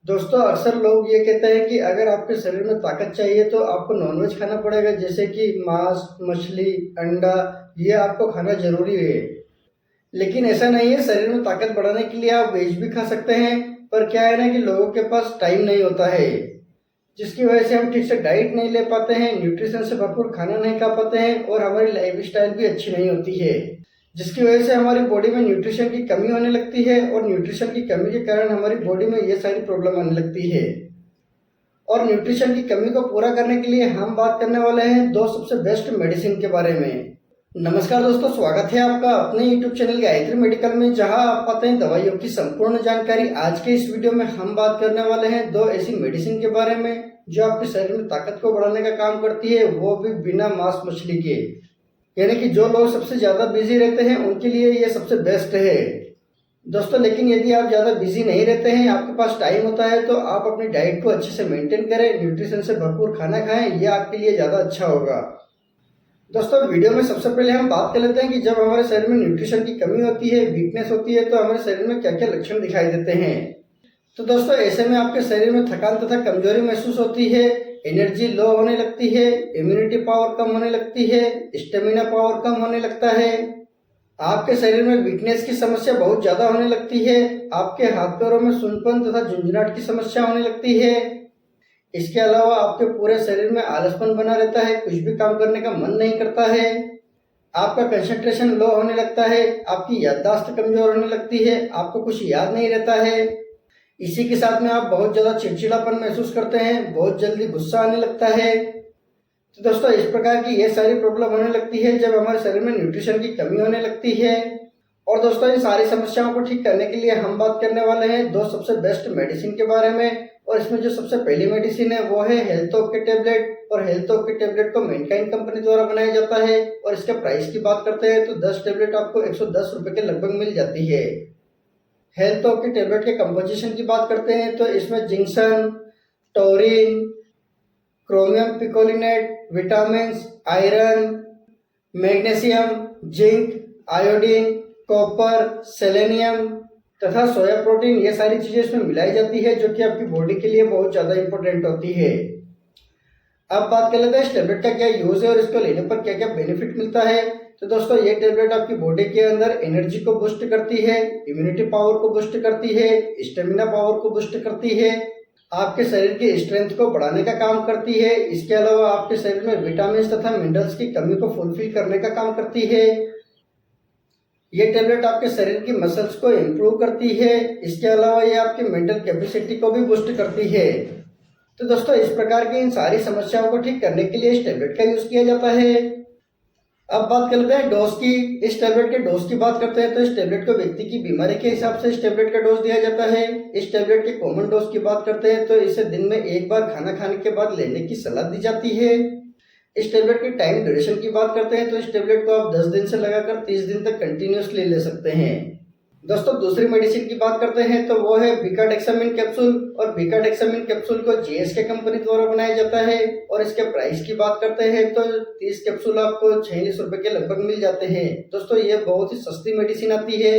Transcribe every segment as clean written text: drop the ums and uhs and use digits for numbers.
दोस्तों अक्सर लोग ये कहते हैं कि अगर आपके शरीर में ताकत चाहिए तो आपको नॉनवेज खाना पड़ेगा, जैसे कि मांस, मछली, अंडा, ये आपको खाना जरूरी है। लेकिन ऐसा नहीं है। शरीर में ताकत बढ़ाने के लिए आप वेज भी खा सकते हैं, पर क्या है ना कि लोगों के पास टाइम नहीं होता है, जिसकी वजह से हम ठीक से डाइट नहीं ले पाते हैं, न्यूट्रिशन से भरपूर खाना नहीं खा पाते हैं और हमारी लाइफ स्टाइल भी अच्छी नहीं होती है, जिसकी वजह से हमारी बॉडी में न्यूट्रिशन की कमी होने लगती है और न्यूट्रिशन की कमी के कारण हमारी बॉडी में ये सारी प्रॉब्लम आने लगती है। और न्यूट्रिशन की कमी को पूरा करने के लिए हम बात करने वाले हैं दो सबसे बेस्ट मेडिसिन के बारे में। नमस्कार दोस्तों, स्वागत है आपका अपने YouTube चैनल गायत्री मेडिकल में, जहां आप पाते हैं दवाइयों की संपूर्ण जानकारी। आज के इस वीडियो में हम बात करने वाले हैं दो ऐसी मेडिसिन के बारे में जो आपके शरीर में ताकत को बढ़ाने का काम करती है, वो भी बिना मांस मछली के। यानी कि जो लोग सबसे ज्यादा बिजी रहते हैं उनके लिए ये सबसे बेस्ट है दोस्तों। लेकिन यदि आप ज्यादा बिजी नहीं रहते हैं, आपके पास टाइम होता है, तो आप अपनी डाइट को अच्छे से मेंटेन करें, न्यूट्रिशन से भरपूर खाना खाएं, ये आपके लिए ज्यादा अच्छा होगा। दोस्तों वीडियो में सबसे पहले हम बात कर लेते हैं कि जब हमारे शरीर में न्यूट्रिशन की कमी होती है, वीकनेस होती है, तो हमारे शरीर में क्या क्या लक्षण दिखाई देते हैं। तो दोस्तों ऐसे में आपके शरीर में थकान तथा कमजोरी महसूस होती है, एनर्जी लो होने लगती है, इम्यूनिटी पावर कम होने लगती है, स्टेमिना पावर कम होने लगता है, आपके शरीर में वीकनेस की समस्या बहुत ज्यादा होने लगती है, आपके हाथ पैरों में सूनपन तथा झुंझुनाहट की समस्या होने लगती है। इसके अलावा आपके पूरे शरीर में आलसपन बना रहता है, कुछ भी काम करने का मन नहीं करता है, आपका कंसंट्रेशन लो होने लगता है, आपकी याददाश्त कमजोर होने लगती है, आपको कुछ याद नहीं रहता है। इसी के साथ में आप बहुत ज्यादा चिड़चिड़ापन महसूस करते हैं, बहुत जल्दी गुस्सा आने लगता है। तो दोस्तों इस प्रकार की ये सारी प्रॉब्लम होने लगती है जब हमारे शरीर में न्यूट्रिशन की कमी होने लगती है। और दोस्तों इन सारी समस्याओं को ठीक करने के लिए हम बात करने वाले हैं दो सबसे बेस्ट मेडिसिन के बारे में। और इसमें जो सबसे पहली मेडिसिन है वो है हेल्थऑक के टेबलेट। और हेल्थऑक के टेबलेट को मैनकाइंड कंपनी द्वारा बनाया जाता है। और इसके प्राइस की बात करते हैं तो 10 टेबलेट आपको 110 रुपए के लगभग मिल जाती है। हेल्थऑक के टेबलेट के कंपोजिशन की बात करते हैं तो इसमें जिंक्शन, taurine, chromium picolinate, vitamin, iron, magnesium, zinc, iodine, copper, selenium तथा सोया प्रोटीन, ये सारी चीजें इसमें मिलाई जाती है, जो कि आपकी बॉडी के लिए बहुत ज्यादा इंपॉर्टेंट होती है। अब बात कर लेते हैं इस टेबलेट का क्या यूज है और इसको लेने पर क्या क्या बेनिफिट मिलता है। तो दोस्तों ये टेबलेट आपकी बॉडी के अंदर एनर्जी को बूस्ट करती है, इम्यूनिटी पावर को बूस्ट करती है, स्टेमिना पावर को बूस्ट करती है, आपके शरीर की स्ट्रेंथ को बढ़ाने का काम करती है। इसके अलावा आपके शरीर में विटामिन तथा मिनरल्स की कमी को फुलफिल करने का काम करती है। ये टेबलेट आपके शरीर की मसल्स को इम्प्रूव करती है। इसके अलावा ये आपकी मेंटल कैपेसिटी को भी बूस्ट करती है। तो दोस्तों इस प्रकार की इन सारी समस्याओं को ठीक करने के लिए इस टेबलेट का यूज किया जाता है। अब बात कर लेते हैं डोज की। इस टेबलेट के डोज की बात करते हैं तो इस टेबलेट को व्यक्ति की बीमारी के हिसाब से इस टेबलेट का डोज दिया जाता है। इस टेबलेट के कॉमन डोज की बात करते हैं तो इसे दिन में एक बार खाना खाने के बाद लेने की सलाह दी जाती है। इस टेबलेट की टाइम ड्यूरेशन की बात करते हैं तो इस टेबलेट को आप 10 दिन से लगाकर 30 दिन तक कंटिन्यूसली ले सकते हैं। दोस्तों दूसरी मेडिसिन की बात करते हैं तो वो है बिकाडेक्सामिन कैप्सूल। और बिकाडेक्सामिन कैप्सूल को जीएसके कंपनी द्वारा बनाया जाता है। और इसके प्राइस की बात करते हैं तो 30 कैप्सूल आपको 46 रुपए के लगभग मिल जाते हैं। दोस्तों ये बहुत ही सस्ती मेडिसिन आती है।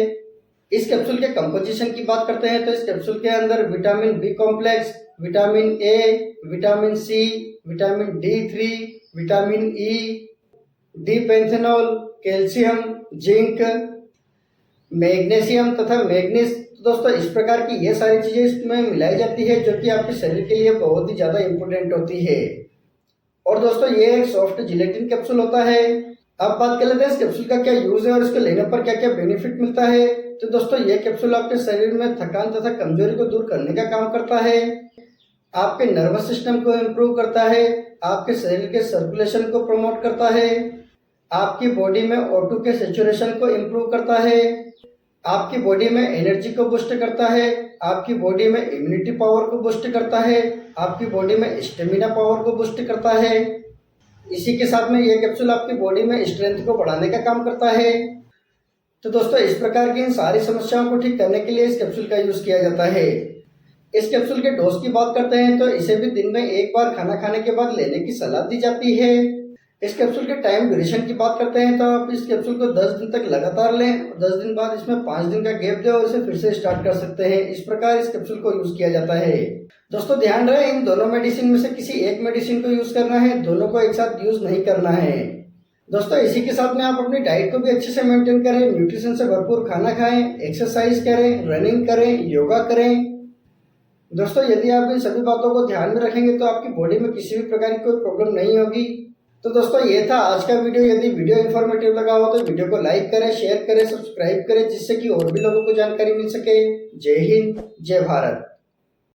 इस कैप्सूल के कंपोजिशन की बात करते हैं तो इस कैप्सूल के अंदर vitamin B complex, vitamin A, vitamin C, vitamin D3, vitamin E, D panthenol, calcium, zinc, magnesium तथा मैग्नीज, दोस्तों इस प्रकार की ये सारी चीजें इसमें मिलाई जाती है, जो कि आपके शरीर के लिए बहुत ही ज्यादा इंपॉर्टेंट होती है। और दोस्तों ये एक सॉफ्ट जिलेटिन कैप्सूल होता है। अब बात कर लेते हैं इस कैप्सूल का क्या यूज है और इसको लेने पर क्या क्या बेनिफिट मिलता है। तो दोस्तों ये कैप्सूल आपके शरीर में थकान तथा कमजोरी को दूर करने का काम करता है, आपके नर्वस सिस्टम को इम्प्रूव करता है, आपके शरीर के सर्कुलेशन को प्रमोट करता है, आपकी बॉडी में O2 के सेचुरेशन को इम्प्रूव करता है, आपकी बॉडी में एनर्जी को बूस्ट करता है, आपकी बॉडी में इम्यूनिटी पावर को बूस्ट करता है, आपकी बॉडी में स्टेमिना पावर को बूस्ट करता है। इसी के साथ में ये कैप्सूल आपकी बॉडी में स्ट्रेंथ को बढ़ाने का काम करता है। तो दोस्तों इस प्रकार की इन सारी समस्याओं को ठीक करने के लिए इस कैप्सूल का यूज किया जाता है। इस कैप्सूल के डोज की बात करते हैं तो इसे भी दिन में एक बार खाना खाने के बाद लेने की सलाह दी जाती है। इस कैप्सूल के टाइम ड्यूरेशन की बात करते हैं तो आप इस कैप्सूल को 10 दिन तक लगातार लें। 10 दिन बाद इसमें 5 दिन का गैप दें और इसे फिर से स्टार्ट कर सकते हैं। इस प्रकार इस कैप्सूल को यूज किया जाता है। दोस्तों ध्यान रहे, इन दोनों मेडिसिन में से किसी एक मेडिसिन को यूज करना है, दोनों को एक साथ यूज नहीं करना है। दोस्तों इसी के साथ में आप अपनी डाइट को भी अच्छे से मेंटेन करें, न्यूट्रिशन से भरपूर खाना खाएं, एक्सरसाइज करें, रनिंग करें, योगा करें। दोस्तों यदि आप इन सभी बातों को ध्यान में रखेंगे तो आपकी बॉडी में किसी भी प्रकार की कोई प्रॉब्लम नहीं होगी। तो दोस्तों ये था आज का वीडियो। यदि वीडियो इन्फॉर्मेटिव लगा हो तो वीडियो को लाइक करें, शेयर करें, सब्सक्राइब करें, जिससे कि और भी लोगों को जानकारी मिल सके। जय हिंद, जय भारत।